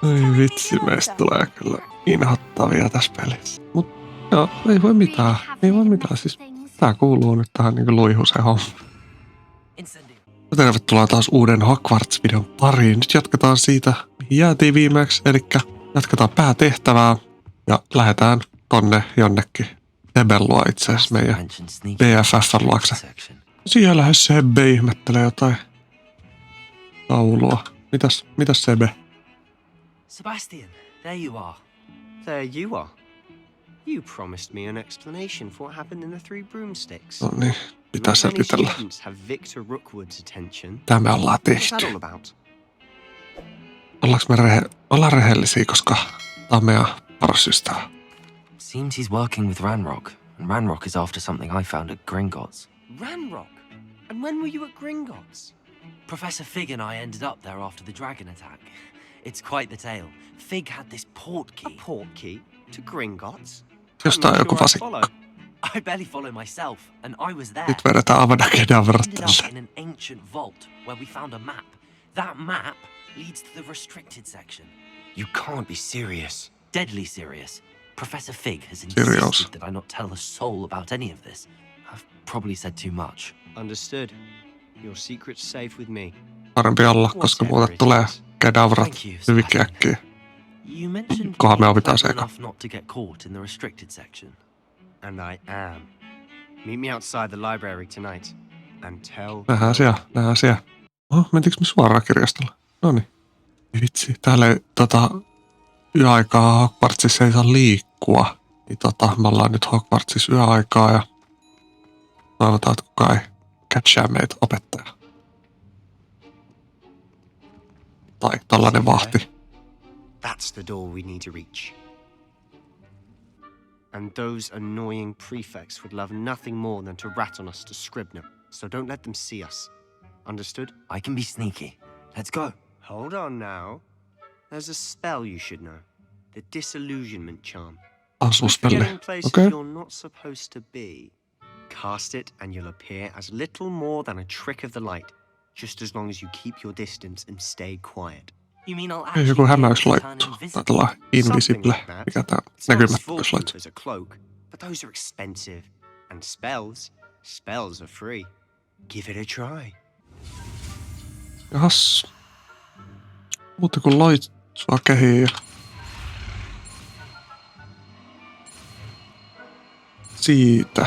Ei vitsi, meistä tulee kyllä inhottavia tässä pelissä. Mut joo, ei voi mitään. Ei voi mitään. Siis tää kuuluu nyt tähän niinku luihuseen hommaan. Tervetuloa taas uuden Hogwarts-videon pariin. Nyt jatketaan siitä, mihin jäätiin viimeksi. Elikkä jatketaan päätehtävää ja lähdetään tonne jonnekin Sebellua itse asiassa meidän BFF:n luokse. Siellä Sebbe ihmettelee jotain taulua. Mitäs Sebbe? Sebastian, there you are. There you are. You promised me an explanation for what happened in the Three Broomsticks. No niin, pitää selitellä. Mitä me ollaan tehty? Ollaan rehellisiä, koska tää on meidän paras ystävä. Seems he's working with Ranrock, and Ranrock is after something I found at Gringotts. Ranrock? And when were you at Gringotts? Professor Fig and I ended up there after the dragon attack. It's quite the tale. Fig had this port key. A port key? To Gringotts? Jostain joku vasikko. I barely follow myself, and I was there. Nyt vedetään Avada-Kedavrat Ended up in an ancient vault where we found a map. That map leads to the restricted section. You can't be serious. Deadly serious. Professor Fig has insisted that I not tell a soul about any of this. I've probably said too much. Understood. Your secret's safe with me. Parempi olla, koska muuten tulee Kedavrat hyvinkin äkkiä. You mentioned kohan me opitaan se eka. enough not to get caught in the restricted section. And I am. Meet me outside the library tonight and tell. Nähdään siellä. Mentiinkö me suoraan kirjastolle? Noniin. Vitsi, täällä ei yöaikaa Hogwartsissa ei saa liikkua. Niin me ollaan nyt Hogwartsissa yöaikaa ja toivotaan, että kukaan ei catchaa meitä opettaja. Tai tällainen vahti. That's the door we need to reach. And those annoying prefects would love nothing more than to rat on us to Scribner. So don't let them see us. Understood? I can be sneaky. Let's go. Hold on now. There's a spell you should know. The disillusionment charm. Asuspelle. Places Okay. you're not supposed to be. Cast it and you'll appear as little more than a trick of the light. Just as long as you keep your distance and stay quiet. You mean I'll actually joku hämäyslaitto. Taitaa olla invisible. Mikä tää näkymättömyyslaitto. As a cloak, but those are expensive. And spells are free. Give it a try. Jahas. Muuta kuin loitsua kehiin. Siitä.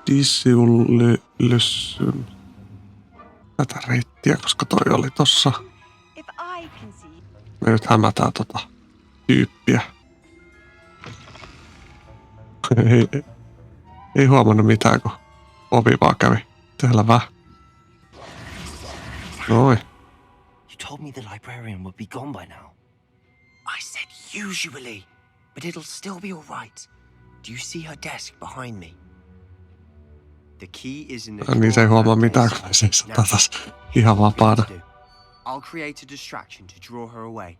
Disillusion. Tätä reittiä, koska toi oli tossa. Me nyt hämätään tyyppiä. Ei huomannut mitään, kun ovi vaan kävi. Selvä. Noin. You told me the librarian would be gone by now. I said usually, but it'll still be all right. Do you see her desk behind me? The key is in the Niin se ei huomaa mitään, kun se taas ihan vapaana. I'll create a distraction to draw her away.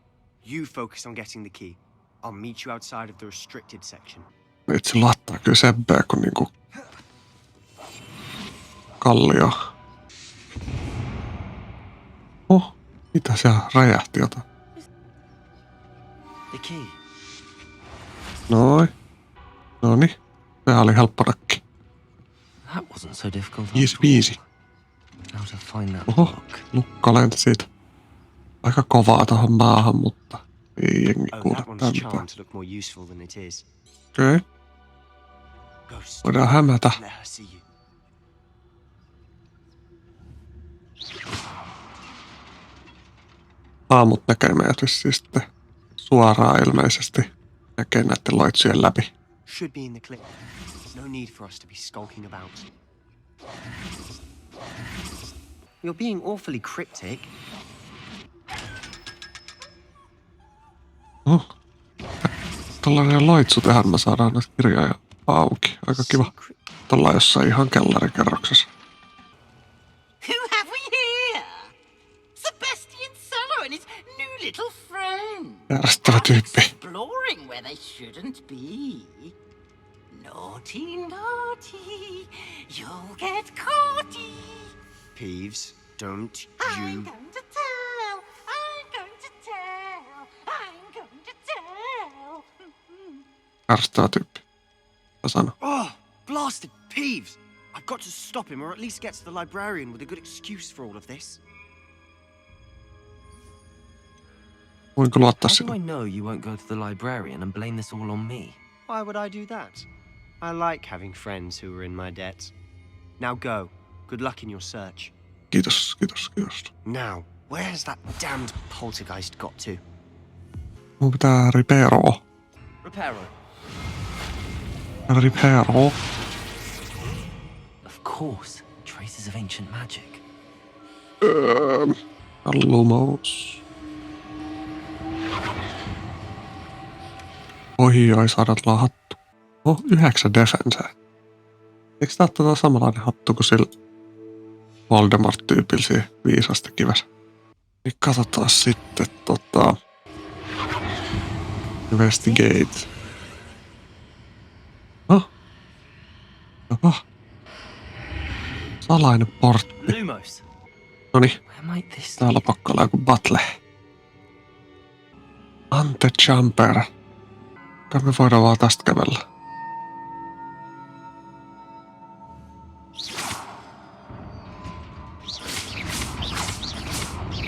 You focus on getting the key. I'll meet you outside of the restricted section. Nyt se lattaa kyllä Sebbeä kuin niinku kallio. Mitä siellä räjähti jotain? The key. Noniin. Sehän oli helppo nakki. That wasn't so difficult. 5-5. How to find that Oho, lock? lukko lenti siitä. Aika kovaa tohon maahan, mutta ei jengi kuule tämpää. Okei. Voidaan hämätä. Haamut näkee meidät vissiin sitten suoraan ilmeisesti. Näkee näiden loitsujen läpi. Should be in the clip. No need for us to be skulking about. You're being awfully cryptic. Tällainen loitsu tehdään, me saadaan näitä kirjoja auki. Aika kiva. Ollaan jossain ihan kellarikerroksessa. Who have we here? Sebastian Solo and his new little friend. Järjestävä tyyppi. Exploring where they shouldn't be. Naughty, naughty, you'll get caughty. Peeves, don't I'm you... going to tell Ärsyttävä tyyppi. Mä sanon. Oh, blasted Peeves! I've got to stop him or at least get to the librarian with a good excuse for all of this. Voinko luottaa How do sinuun? I know you won't go to the librarian and blame this all on me? Why would I do that? I like having friends who are in my debt. Now go. Good luck in your search. Kiitos, kiitos, kiitos. Now, where has that damned poltergeist got to? Mun pitää riperoa. Reparo. Ripero. Of course, traces of ancient magic. Lumous. Oi, saadaan hattu. 9 defenseä. Eikö tää ole samanlainen hattu kuin sillä Voldemort-tyypillä siinä viisasta kivässä? Niin katsotaan sitten Investigate. Jopa. Salainen portti. Lumos. Noniin, Where might this täällä on pakko olla joku battle. Antejumper. Kai me voidaan vaan tästä kävellä.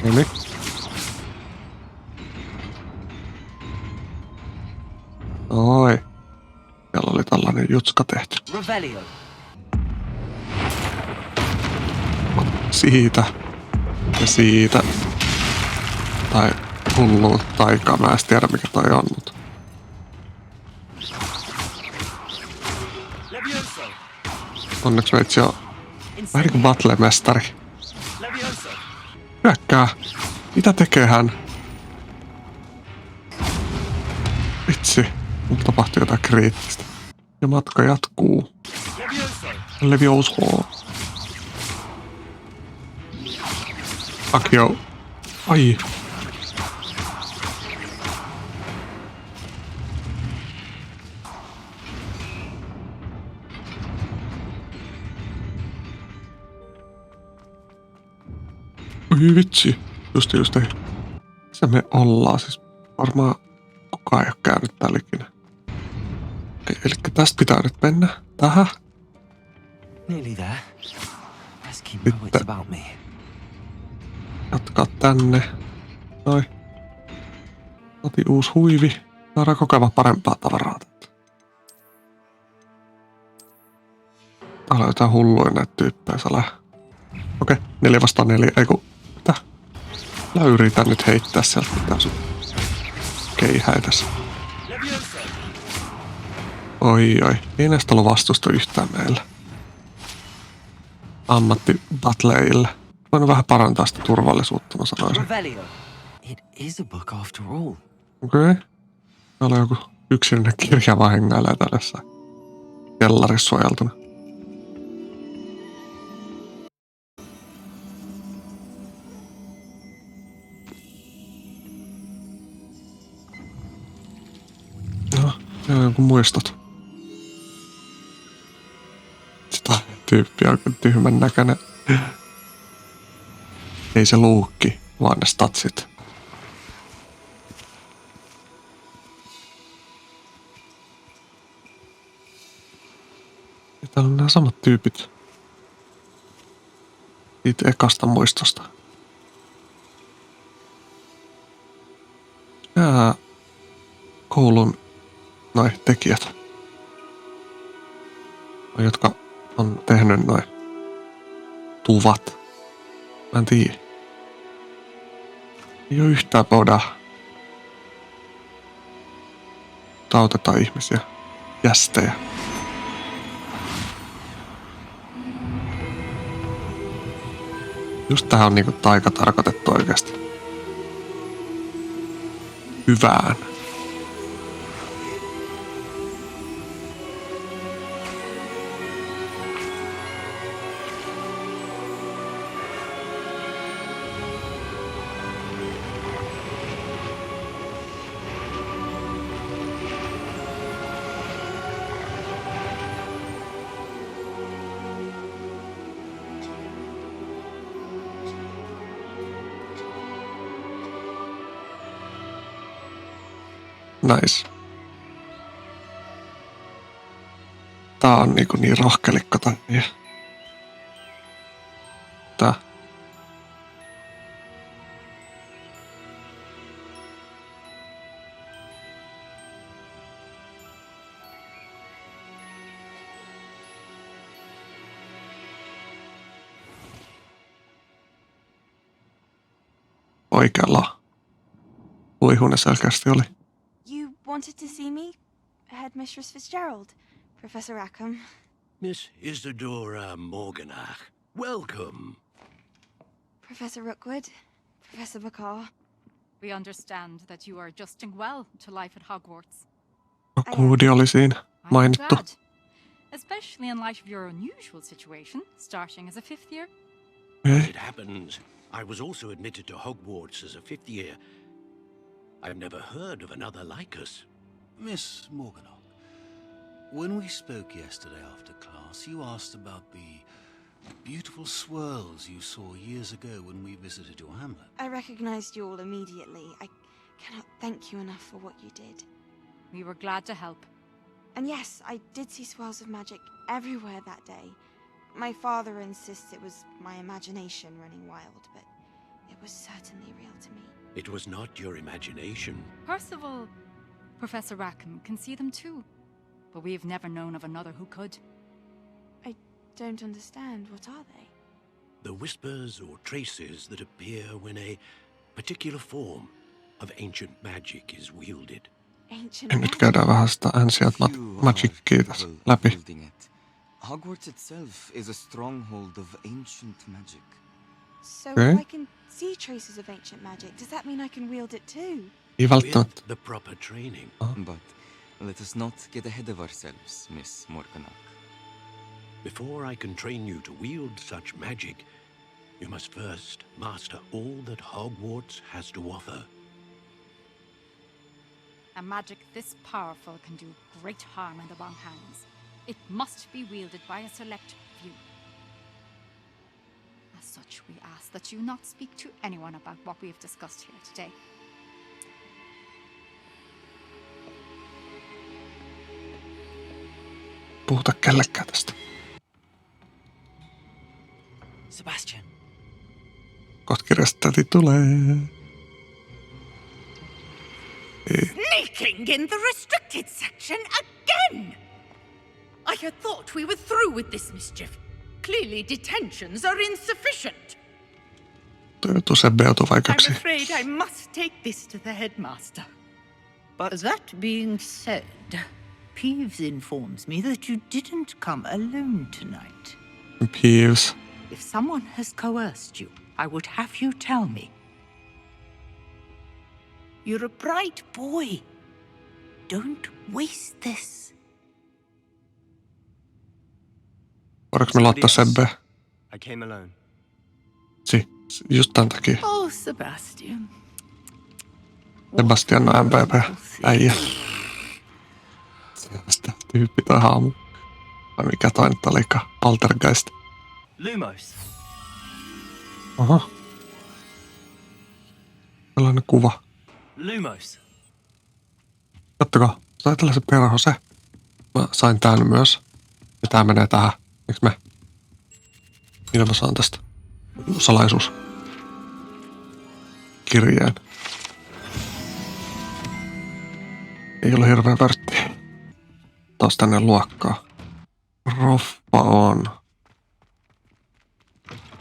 Noniin. Oi. Siellä oli tällainen jutska tehty. Revelio. Siitä. Ja siitä. Tai hullu taikaa. Mä en tiedä mikä toi on, mutta... Levioso. Onneksi meitsi on vähän niin kuin battle-mestari. Levioso. Hyökkää. Mitä tekee hän? Vitsi. Nyt tapahtui jotain kriittistä. Ja matka jatkuu. Levioso. Levioso. Akio. Ai. Oi vitsi. Just ei. Missä me ollaan? Siis varmaan kukaan ei ole käynyt täällä ikinä. Elikkä tästä pitää nyt mennä tähän. Nearly there. Let's keep my wits about me. Jatkaa tänne. Noi. Otin uusi huivi. Saadaan koko ajan parempaa tavaraa. Täällä on jotain hulluja näitä tyyppejä salaa. Okei, 4 vastaan 4. Eiku, mitä? Mä yritän nyt heittää sieltä mitään sun keihäitäs. Oi. Ei näistä ollut vastusta yhtään meillä. Ammattibattleille. Voin vähän parantaa sitä turvallisuutta, mä sanoisin. Revelio. It is a book after all. Okei. Täällä on joku yksinäinen kirja vaan hengailee tällaisessa kellarissa suojeltuna. Joo, se on joku muistot. Sitä tyyppiä on kyllä tyhmän näköinen. Ei se luukki, vaan ne statsit. Ja täällä on nämä samat tyypit. Siitä ekasta muistosta. Nämä koulun tekijät, jotka on tehnyt noin tuvat. Mä en tiedä. Ei oo yhtään voida auteta ihmisiä. Jästejä. Just tähän on niinku taika tarkoitettu oikeesti. Hyvään. Nice. Tää on niin rohkelikko tän. Tää. Oikealla LUIHUINEN selkeästi oli. You wanted to see me? Headmistress Fitzgerald, Professor Rackham. Miss Isadora Morganach, welcome. Professor Rookwood, Professor McCaw. We understand that you are adjusting well to life at Hogwarts. Kuudi oli siinä I'm mainittu. glad, especially in light of your unusual situation, starting as a fifth year. As it happens, I was also admitted to Hogwarts as a fifth year. I've never heard of another like us. Miss Morganock, when we spoke yesterday after class, you asked about the beautiful swirls you saw years ago when we visited your hamlet. I recognized you all immediately. I cannot thank you enough for what you did. We were glad to help. And yes, I did see swirls of magic everywhere that day. My father insists it was my imagination running wild, but it was certainly real to me. It was not your imagination. Percival, Professor Rackham can see them too, but we've never known of another who could. I don't understand. What are they? The whispers or traces that appear when a particular form of ancient magic is wielded. Ancient Ja nyt magic? käydään vähän sitä Ancient Magicia tässä läpi. Wielding it. Hogwarts itself is a stronghold of ancient magic. So Okay. if I can see traces of ancient magic, does that mean I can wield it too? Ei välttämättä. With the proper training. But let us not get ahead of ourselves, Miss Morganock. Before I can train you to wield such magic, you must first master all that Hogwarts has to offer. A magic this powerful can do great harm in the wrong hands. It must be wielded by a select few. As such, we ask that you not speak to anyone about what we have discussed here today. Puhuta kellekään tästä. Sebastian, Kohta kirjastotäti tulee. Sneaking in the restricted section again! I had thought we were through with this mischief. Clearly detentions are insufficient. Tuo Sebbe joutuu I'm vaikeuksiin. afraid I must take this to the headmaster. But that being said, Peeves informs me that you didn't come alone tonight. Peeves. If someone has coerced you, I would have you tell me. You're a bright boy. Don't waste this. Voidaanko me laittaa Sebbe? I came alone. Just tän takia. Oh, Sebastian. Sebastian on MVP. Äijä. Sitä tyyppi toi haamu. Vai mikä toi nyt olikaan? Altergeist. Lumos. Aha. Sellainen kuva. Lumos. Kattokaa. Sai tällaisen perhose. Mä sain tän myös. Ja tää menee tähän. Eiks me? Mitä mä saan tästä? Salaisuus. Kirjeen. Ei ole hirveä värttiä. Taas tänne luokkaa. Roffa on.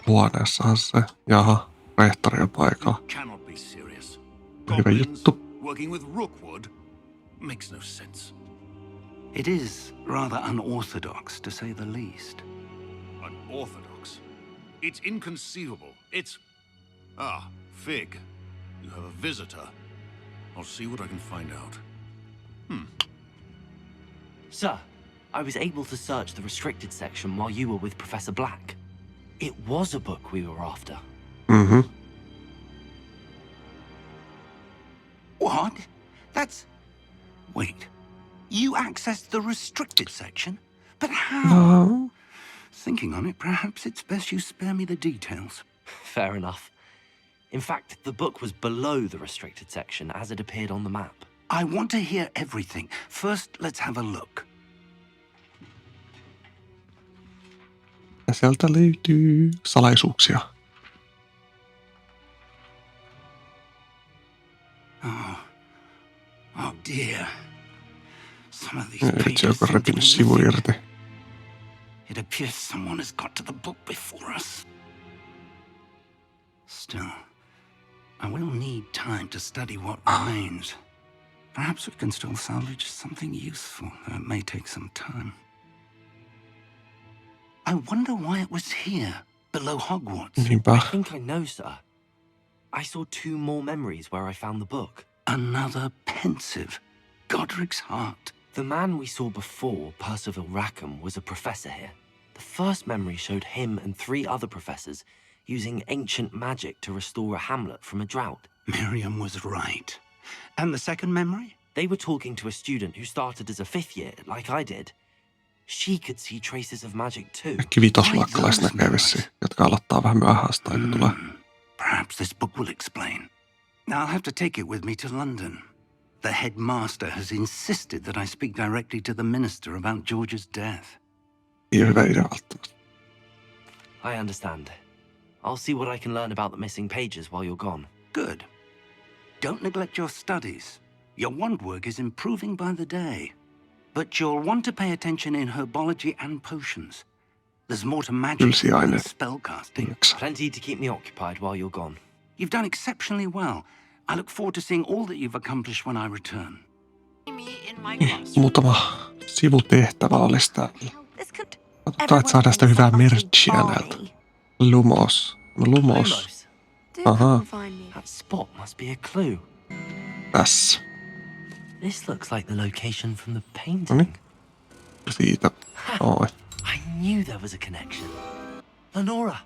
Huoneessahan se. Jaha, rehtori on paikalla. Cannot be serious. Hyvä juttu. Working with Rookwood makes no sense. It is rather unorthodox, to say the least. Unorthodox? It's inconceivable. It's... Fig. You have a visitor. I'll see what I can find out. Sir, I was able to search the restricted section while you were with Professor Black. It was a book we were after. Mhm. What? That's... Wait. You accessed the restricted section? But how? No. Thinking on it, perhaps it's best you spare me the details. Fair enough. In fact, the book was below the restricted section as it appeared on the map. I want to hear everything. First, let's have a look. Ja sieltä löytyy salaisuuksia. Oh dear. Some of these Vitsi, pages joku seem to be repinyt sivu missing. irti. It appears someone has got to the book before us. Still, I will need time to study what remains. Perhaps we can still salvage something useful, though it may take some time. I wonder why it was here, below Hogwarts. Niinpä. I think I know, sir. I saw 2 more memories where I found the book. Another pensive, Godric's heart. The man we saw before, Percival Rackham, was a professor here. The first memory showed him and 3 other professors using ancient magic to restore a hamlet from a drought. Miriam was right. And the second memory? They were talking to a student who started as a 5th year, like I did. She could see traces of magic too. Kaikki vitosluokkalaiset näkee vissiin, jotka aloittaa vähän myöhäistä aika tulee. Perhaps this book will explain. I'll have to take it with me to London. The headmaster has insisted that I speak directly to the minister about George's death. Ei ole hyvä idea välttämättä. I understand. I'll see what I can learn about the missing pages while you're gone. Good. Don't neglect your studies. Your wand work is improving by the day. But you'll want to pay attention in herbology and potions. There's more to magic than spellcasting. Plenty to keep me occupied while you're gone. You've done exceptionally well. I look forward to seeing all that you've accomplished when I return. Muutama sivutehtävä olisi täällä. Katsotaan, että saadaan sitä hyvää merchia näiltä. Lumos. Lumos. Aha. That spot must be a clue. Tässä. This looks like the location from the painting. Noniin. Siitä. Oi. I knew there was a connection. Lenora,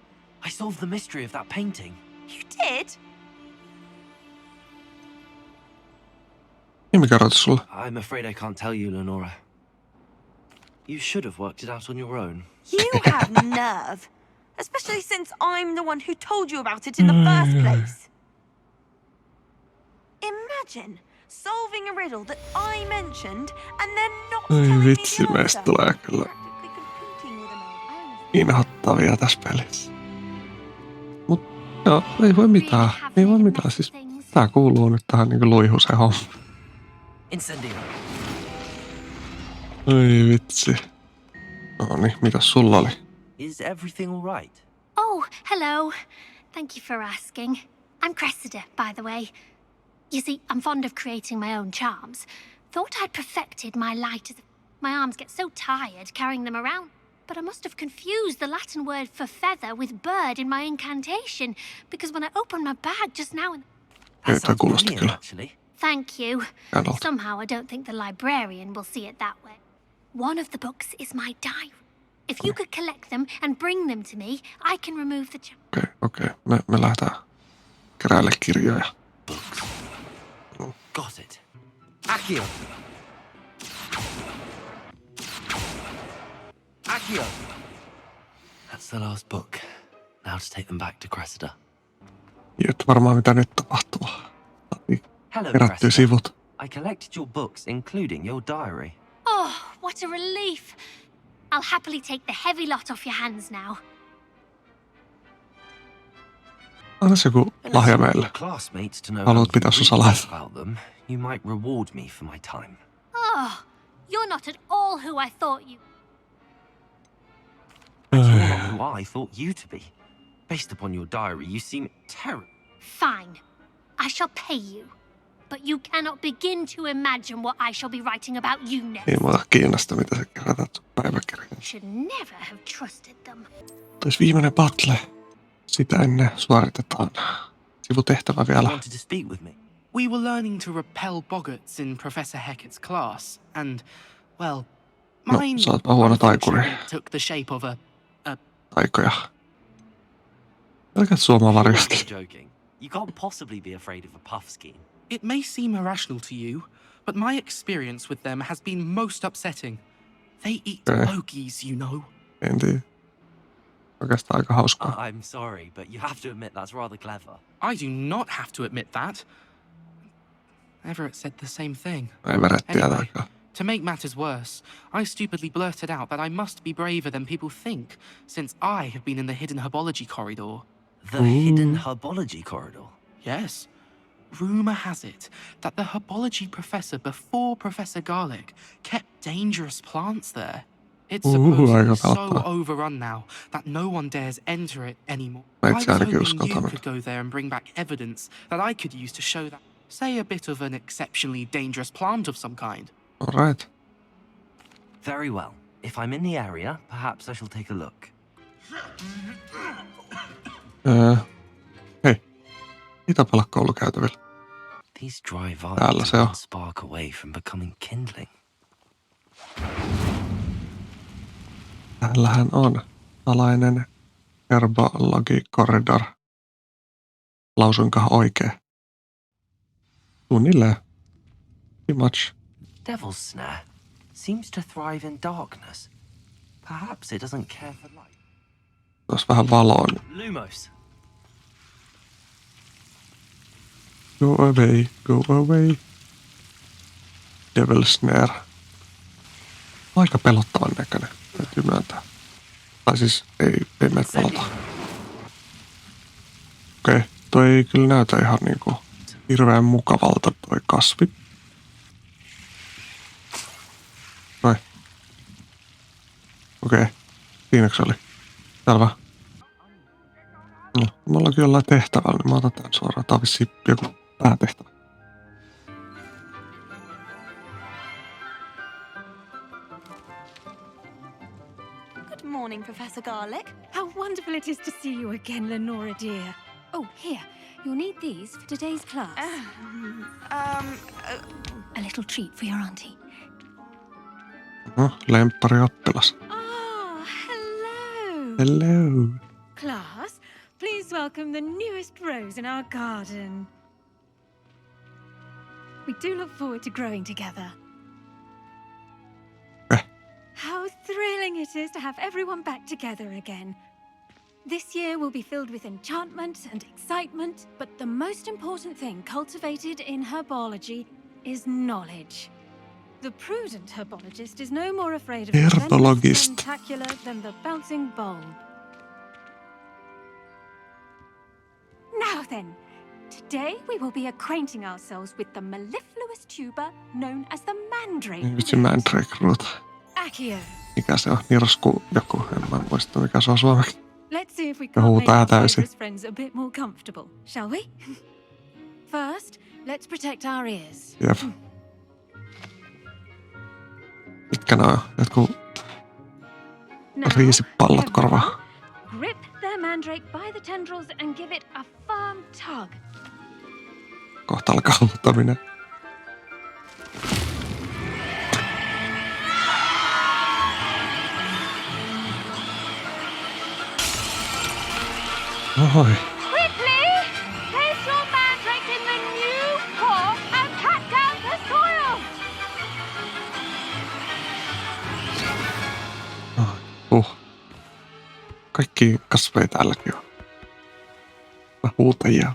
I solved the mystery of that painting. You did? Niin mikä roitu sulle? I'm afraid I can't tell you, Lenora. You should have worked it out on your own. You have nerve. Especially since I'm the one who told you about it in the first place. Imagine solving a riddle that I mentioned and then not telling me Vitsi, the meistä answer. tulee kyllä inhottavia tässä pelissä. Mut joo, ei voi mitään. Ei voi mitään. Siis tää kuuluu nyt tähän niinku luihuseen hommaan. Incendio. Oi vitsi. Noniin, mitäs sulla oli? Is everything all right? Oh, hello. Thank you for asking. I'm Cressida, by the way. You see, I'm fond of creating my own charms. Thought I'd perfected my light as my arms get so tired carrying them around. But I must have confused the Latin word for feather with bird in my incantation, because when I opened my bag just now... Ei, tää kuulosti kyllä. Thank you. Adult. Somehow I don't think the librarian will see it that way. One of the books is my diary. If you could collect them and bring them to me, I can remove the... Okei. Me lähdetään keräille kirjoja. Got it. Accio. Accio. That's the last book. Now to take them back to Cressida. Tiedät varmaan mitä nyt tapahtuu. Hello, Kerättyy Cressida. sivut. I collected your books, including your diary. Oh, what a relief. I'll happily take the heavy lot off your hands now. Anna se joku lahja meille. Classmates to know Haluat pitää sun salaista. about them. You might reward me for my time. Oh, you're not at all who I thought you... You're not who I thought you to be. Based upon your diary, you seem terrible. Fine. I shall pay you. But you cannot begin to imagine what I shall be writing about you next. Ei mua kiinnosta, mitä sä kerätät sun päiväkirjaan. Should never have trusted them. Tois viimeinen battle. Sitä ennen suoritetaan sivutehtävä vielä. Wanted to speak with me. We were learning to repel boggarts in Professor Hecat's class, and, well, mine sä ootpa huono taikuri. unfortunately took the shape of a Taikoja. Pelkät suomaa varjosta. You're joking. You can't possibly be afraid of a puff scheme. It may seem irrational to you, but my experience with them has been most upsetting. They eat bogies, you know. En tiedä. Oikeastaan aika hauskaa. I'm sorry, but you have to admit that's rather clever. I do not have to admit that. Everett said the same thing. Everett tietääkään. To make matters worse, I stupidly blurted out that I must be braver than people think, since I have been in the hidden herbology corridor. The hidden herbology corridor? Yes. Rumour has it that the herbology professor before Professor Garlic kept dangerous plants there. It's supposedly so overrun now that no one dares enter it anymore. I was hoping you could go there and bring back evidence that I could use to show that, say, a bit of an exceptionally dangerous plant of some kind. All right. Very well. If I'm in the area, perhaps I shall take a look. Hei. Mitä pelaa koulukäytävillä? These dry vines can spark away from becoming kindling. Täällähän on salainen herbology corridor. Lausuinkohan oikein? Suunnilleen. Pretty much. Devil's snare seems to thrive in darkness. Perhaps it doesn't care for light. Tuossa vähän valoa. Lumos. Go away, go away. Devil's snare. Aika pelottavan näköinen, täytyy myöntää. Tai siis ei meitä pelota. Okei, toi ei kyllä näytä ihan niinku hirveän mukavalta toi kasvi. Vai? Okei, siinäkö se oli? Selvä. No, me ollaan kyllä jollain tehtävällä, niin mä otan tämän suoraan. Tää on vissiin joku päätehtävä. Good morning, Professor Garlic. How wonderful it is to see you again, Lenora dear. Oh, here. You'll need these for today's class. A little treat for your auntie. Lemppari oppilas. Oh, hello. Hello. Class, please welcome the newest rose in our garden. We do look forward to growing together. How thrilling it is to have everyone back together again. This year will be filled with enchantment and excitement, but the most important thing cultivated in herbology is knowledge. The prudent herbologist is no more afraid of the spectacular than the bouncing bulb. Now then, today we will be acquainting ourselves with the mellifluous tuber known as the mandrake. Vitsi mandrake root. Accio. Mikä se on? Nirsku joku. En mä muista mikä se on suomeksi. Let's see if we can't make our favourite friends a bit more comfortable, shall we? First, let's protect our ears. Jep. Mitkä nää on? Jotkut riisipallot korvaa. Grip the mandrake by the tendrils and give it a firm tug. Kohta alkaa huutaminen. Oi. Quickly! Place your mandrake in the new core and pat down the soil! Kaikki kasveja täälläkin on. Huutajia.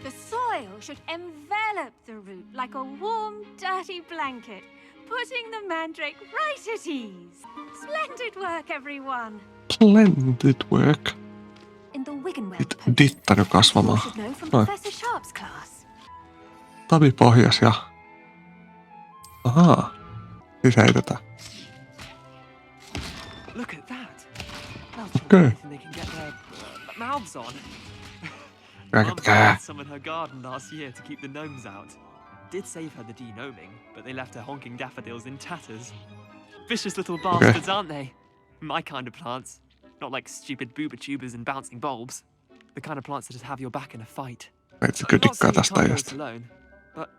The soil should envelop the root like a warm, dirty blanket, putting the mandrake right at ease. Splendid work, everyone! Splendid work. Dittany kasvamaan. Noin. Tavi pohjas ja... Ahaa. Siis heitetään. Look at that. Okay. They can get their mouths on. Mum planted some in her garden last year to keep the gnomes out. Did save her the de-gnoming, but they left her honking daffodils in tatters. Vicious little bastards, aren't they? My kind of plants. Not like stupid booba tubers and bouncing bulbs. The kind of plants that just have your back in a fight. Meitsi kyllä tykkää tästä ajasta. But,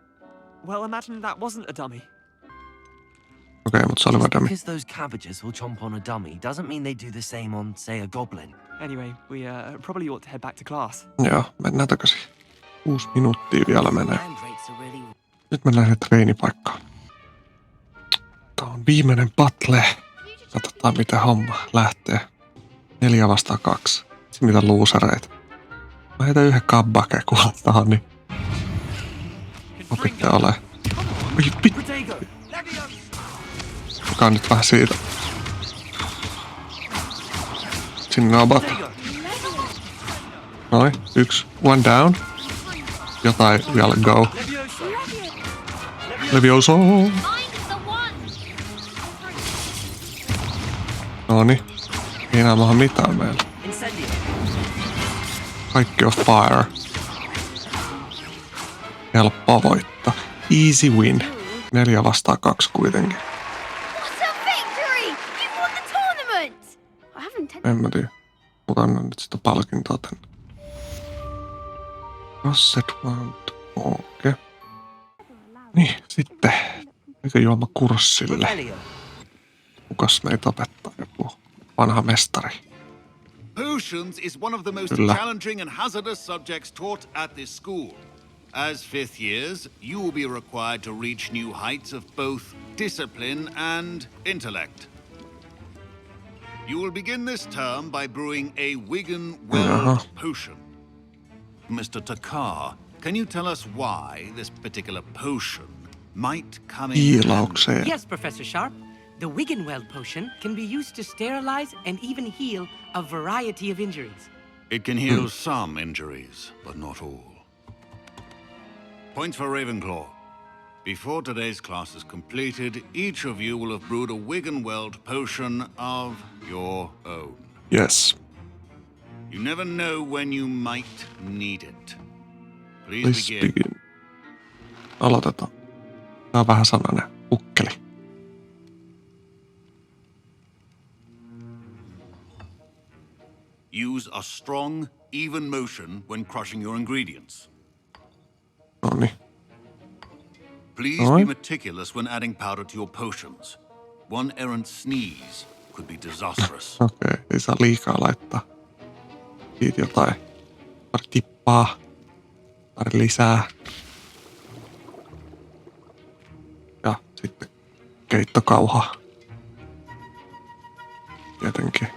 well, imagine that wasn't a dummy. Okei, mutta se oli vaan dummy. Because those cabbages will chomp on a dummy doesn't mean they do the same on, say, a goblin. Anyway, we probably ought to head back to class. Joo, mennään takaisin. 6 minuuttia vielä menee. Nyt mennään treenipaikkaan. Tää on viimeinen battle. Katsotaan miten homma lähtee. 4 vastaan 2. Mitä luusereita. Mä heitän yhden kabbakeen kuulostaan, niin opitte ole. Joka on nyt vähän siitä. Sinne about. Noin, one down. Jotain vielä go. Levioso! Noni. Ei enää maha mitään meillä. Kaikki on fire. Helppoa voittaa. Easy win. 4 vastaan 2 kuitenkin. En mä tiedä. Otan nyt sitä palkintoa tänne. Rosset want. Okei. Niin, sitten. Eikö juoma kurssille? Kukas meitä opettaa? Joku vanha mestari. Potions is one of the most challenging and hazardous subjects taught at this school. As fifth years, you will be required to reach new heights of both discipline and intellect. You will begin this term by brewing a Wiggenweld potion. Mr. Takar, can you tell us why this particular potion might come in handy? Yes, Professor Sharp. The Wiggenweld potion can be used to sterilize and even heal a variety of injuries. It can heal some injuries, but not all. Points for Ravenclaw. Before today's class is completed, each of you will have brewed a Wiggenweld potion of your own. Yes. You never know when you might need it. Please begin. Aloitetaan. Tää on vähän sananen. Ukkeli. Use a strong, even motion when crushing your ingredients. Noni. Please be meticulous when adding powder to your potions. One errant sneeze could be disastrous. Okei, ei saa liikaa laittaa. Siitä jotain. Pari tippaa. Pari lisää. Ja sitten keittokauha. Jotenkin.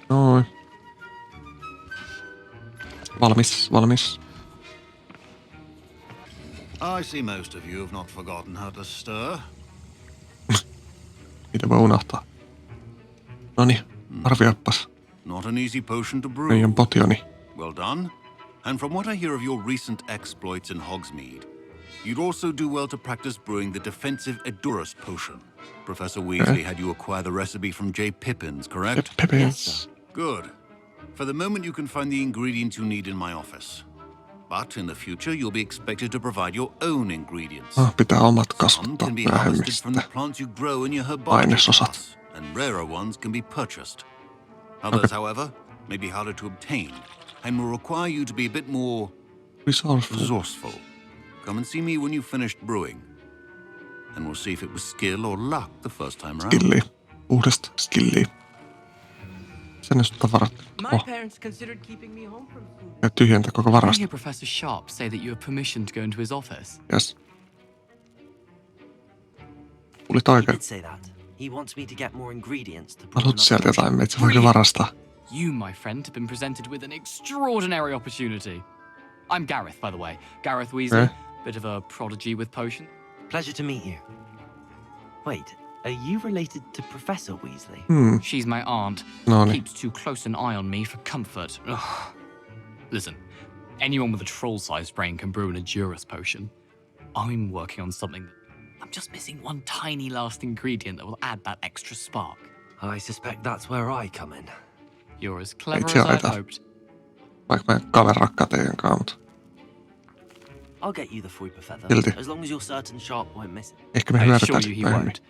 Noin. Valmis. I see most of you have not forgotten how to stir. Mitä voi unohtaa? Noniin, arvioipas. Not an easy potion to brew. Meidän potioni. Well done. And from what I hear of your recent exploits in Hogsmeade, you'd also do well to practice brewing the defensive Edurus potion. Professor Weasley had you acquire the recipe from J. Pippins, correct? Pippins. Yes, sir. Good. For the moment, you can find the ingredients you need in my office. But in the future, you'll be expected to provide your own ingredients. Pitää omat Some kasvattaa can be harvested from the myöhemmistä. plants you grow in your herbology Ainesosat. class, and rarer ones can be purchased. Others, however, may be harder to obtain, and will require you to be a bit more resourceful. Come and see me when you've finished brewing, and we'll see if it was skill or luck the first time around. Skilli. Uudesta skilliä. Sen tavarat. My parents considered keeping me home from school. Ja tyhjentä koko I varasta. hear Professor Sharp say that you have permission to go into his office. Yes. Kuulit oikein. He did say that. He wants me to get more ingredients to Haluat sieltä jotain, meitä voikin varastaa. You, my friend, have been presented with an extraordinary opportunity. I'm Gareth, by the way. Gareth Weasley. Bit of a prodigy with potion. Pleasure to meet you. Wait, are you related to Professor Weasley? She's my aunt. Noni. Keeps too close an eye on me for comfort. Ugh. Listen, anyone with a troll-sized brain can brew an Edurus potion. I'm working on something that I'm just missing one tiny last ingredient that will add that extra spark. I suspect that's where I come in. You're as clever as I hoped. Vaikka mä en kaverakkaa teidän kanssa, mutta I'll get you the Fruiper feather, Silti. as long as you're certain Sharp won't miss it. Ehkä me I hyödytään assure you he myöhemmin. won't.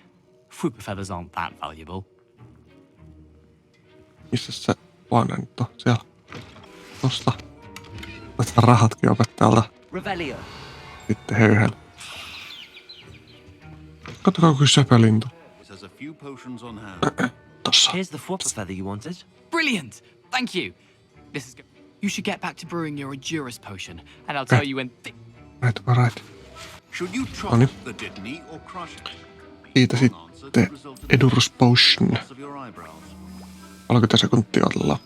Fruiper feathers aren't that valuable. Missä se huone nyt on? Siellä. Tosta. Otetaan rahatkin opettajalta. Revelio. Sitten höyhen. Katsokaa kuin söpölintu. There's a few potions on hand. Tossa. Here's the Fruiper feather you wanted. Brilliant! Thank you. This is good. You should get back to brewing your Edurus potion, and I'll tell you when. Right. Should you chop the Dittany or crush it? Siitä sitten Edurus Potion. 30 sekuntia olla.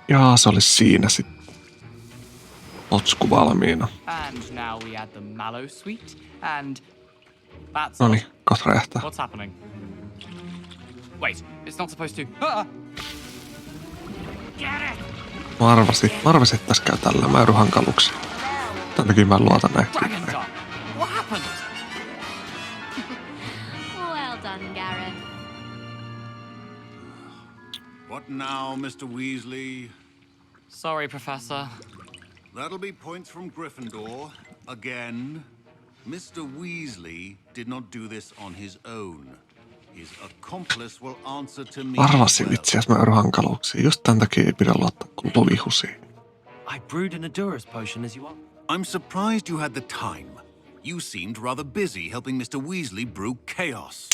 Jaa, se oli siinä sitten. Otsku valmiina. And now we add the mallow sweet, and that's Noniin, kohta räjähtää. What's happening? Wait, it's not supposed to. Get it! Mä arvasin, että tässä käy tällä. Mä joudun hankaluksi. Tän takia mä en luota näin. What happened? Well done, Gareth. What now, Mr. Weasley? Sorry, Professor. That'll be points from Gryffindor. Again. Mr. Weasley did not do this on his own. His accomplice will answer to me. Arvasin itse asiassa mä joudun hankaluuksiin. Just tän takia ei pidä luottaa kuin LUIHUSiin. I brewed an Adurus potion as you are. I'm surprised you had the time. You seemed rather busy helping Mr. Weasley brew chaos.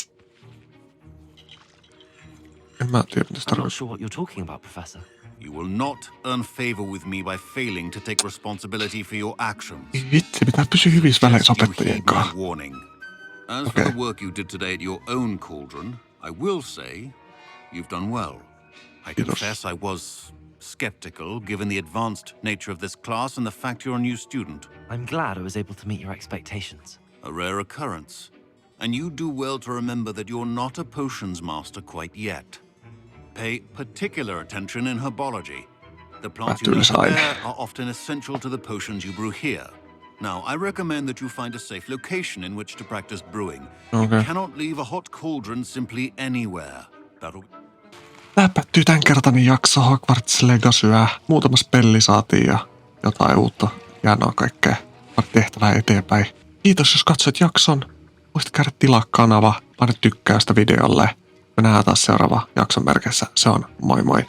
En mä tiedä, mitä se I'm not tarkoittaa. sure what you're talking about, Professor. You will not earn favor with me by failing to take responsibility for your actions. Ei vitsi, pitää pysyä hyvissä väleissä opettajien kanssa. Warning. As for the work you did today at your own cauldron, I will say you've done well. I confess I was skeptical given the advanced nature of this class and the fact you're a new student. I'm glad I was able to meet your expectations. A rare occurrence. And you do well to remember that you're not a potions master quite yet. Pay particular attention in herbology. The plants you need there are often essential to the potions you brew here. Now, I recommend that you find a safe location in which to practice brewing. You cannot leave a hot cauldron simply anywhere. Tää päättyy tämänkertainen jakso Hogwarts Legacyä. Muutama spelli saatiin ja jotain uutta hienoa kaikkea tehtävää eteenpäin. Kiitos jos katsoit jakson. Muista käydä tilaa kanava, pane tykkäystä videolle. Me nähdään taas seuraava jakson merkissä. Se on moi moi!